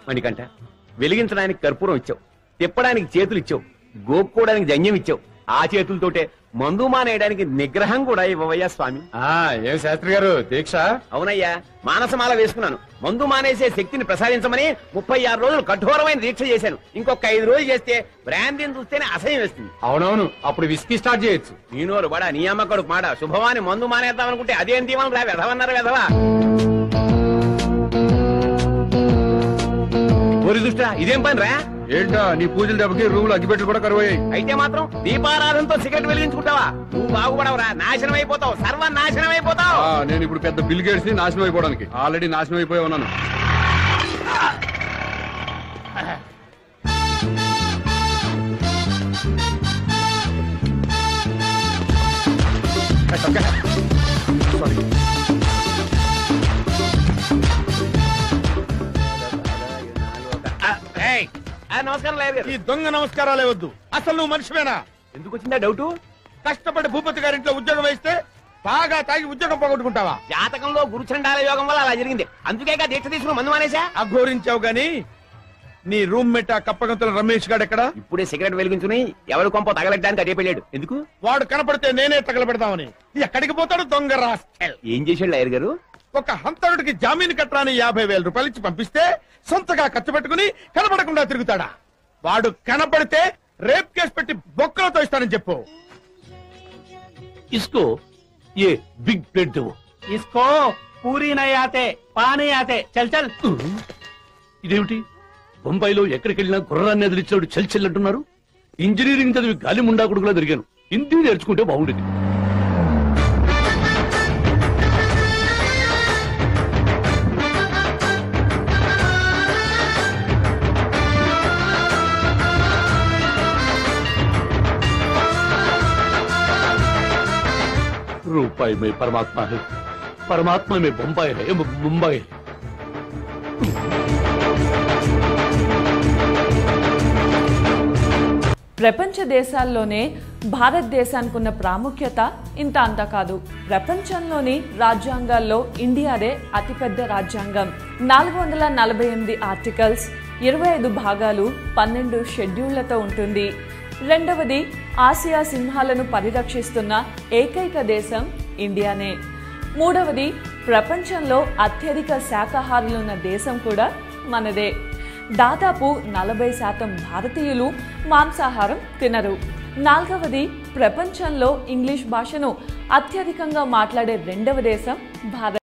మణికంఠ, వెలిగించడానికి కర్పూరం ఇచ్చావు, తిప్పడానికి చేతులు ఇచ్చావు, గోక్కోవడానికి జంజం ఇచ్చావు. ఆ చేతులతోటే మందు మానేయడానికి నిగ్రహం కూడా ఇవ్వవయ్యా స్వామి. ఏం శాస్త్రి గారు దీక్ష? అవునయ్యా, మానసమాల వేసుకున్నాను. మందు మానేసే శక్తిని ప్రసాదించమని 36 రోజులు కఠోరమైన దీక్ష చేశాను. ఇంకొక 5 రోజులు చేస్తే బ్రాందీని చూస్తేనే అసహ్యం వేస్తుంది. అవునవును, అప్పుడు విస్కీ స్టార్ట్ చేయొచ్చు. నీనోరు బడా, నీ అమ్మ కొడుకు మాట. శుభవాని మందు మానేద్దాం అనుకుంటే అదేం దీవనం రా, వెధవన్నారు వెధవా. ఓరి దుష్టా, ఇదేం పని రా? ఏంటా నీ పూజల దెబ్బకి రూములు అగ్గిపెట్లు కూడా కరువయ్యాయి. అయితే మాత్రం దీపారాధనతో సిగరెట్ వెలిగించుకుంటావా? నువ్వు బాగుపడవరా, నాశనం అయిపోతావు, సర్వనాశనం అయిపోతావు. నేను ఇప్పుడు పెద్ద బిల్ గేట్స్ ని నాశనం అయిపోవడానికి ఆల్రెడీ నాశనం అయిపోయి ఉన్నాను. నమస్కారం లేదు. ఈ దొంగ నమస్కారాలే వద్దు. అసలు నువ్వు మనిషివేనా? ఎందుకు వచ్చిందా డౌట్? కష్టపడి భూపతి గారింట్లో ఉద్యోగం వేస్తే బాగా తాగి ఉద్యోగం పోగొట్టుకుంటావా? జాతకంలో గురుచండాల యోగం వల్ల అలా జరిగింది. అందుకేగా దీక్ష తీసుకుని మందు మానేసా. అఘోరించావు గాని నీ రూమ్మేట్ ఆ కప్పగంతుల రమేష్ గారు ఎక్కడ? ఇప్పుడే సిగరెట్ వెలిగించుని ఎవరి కొంప తగలడానికి అదే పెళ్ళాడు. ఎందుకు? వాడు కనపడితే నేనే తగలబెడదామని. ఎక్కడికి పోతాడు దొంగ రాస్కెల్? ఏం చేశాడు లాయర్ గారు? ఒక హంతకుడికి జామీన్ కట్టరాని 50,000 రూపాయలు ఇచ్చి పంపిస్తే సొంతగా ఖర్చు పెట్టుకుని కనపడకుండా తిరుగుతాడా? వాడు కనపడితే రేప్ కేసు పెట్టి బొక్కలతో ఇస్తానని చెప్పు. इसको ये बिग प्लेट दो. इसको पूरी नहीं आते, पानी आते. चल चल. ఇదేమిటి, బొంబాయిలో ఎక్కడికి వెళ్ళినా గుర్రాన్ని ఎదిరించాడు చల్ చల్ అంటున్నారు. ఇంజనీరింగ్ చదివి గాలి ముండా కొడుకులా తిరిగాను. హిందీ నేర్చుకుంటే బాగుండేది. रूपाई में परमात्मा है, परमात्मा में बम्बई है, मुंबई. ప్రపంచ దేశాల్లోనే భారతదేశానికి ఉన్న ప్రాముఖ్యత ఇంత అంత కాదు. ప్రపంచంలోని రాజ్యాంగాల్లో ఇండియాదే అతిపెద్ద రాజ్యాంగం. 448 ఆర్టికల్స్, 25 భాగాలు, 12 షెడ్యూళ్లతో ఉంటుంది. రెండవది, ఆసియా సింహాలను పరిరక్షిస్తున్న ఏకైక దేశం ఇండియానే. మూడవది, ప్రపంచంలో అత్యధిక శాకాహారులున్న దేశం కూడా మనదే. దాదాపు 40% భారతీయులు మాంసాహారం తినరు. నాలుగవది, ప్రపంచంలో ఇంగ్లీష్ భాషను అత్యధికంగా మాట్లాడే రెండవ దేశం భారత్.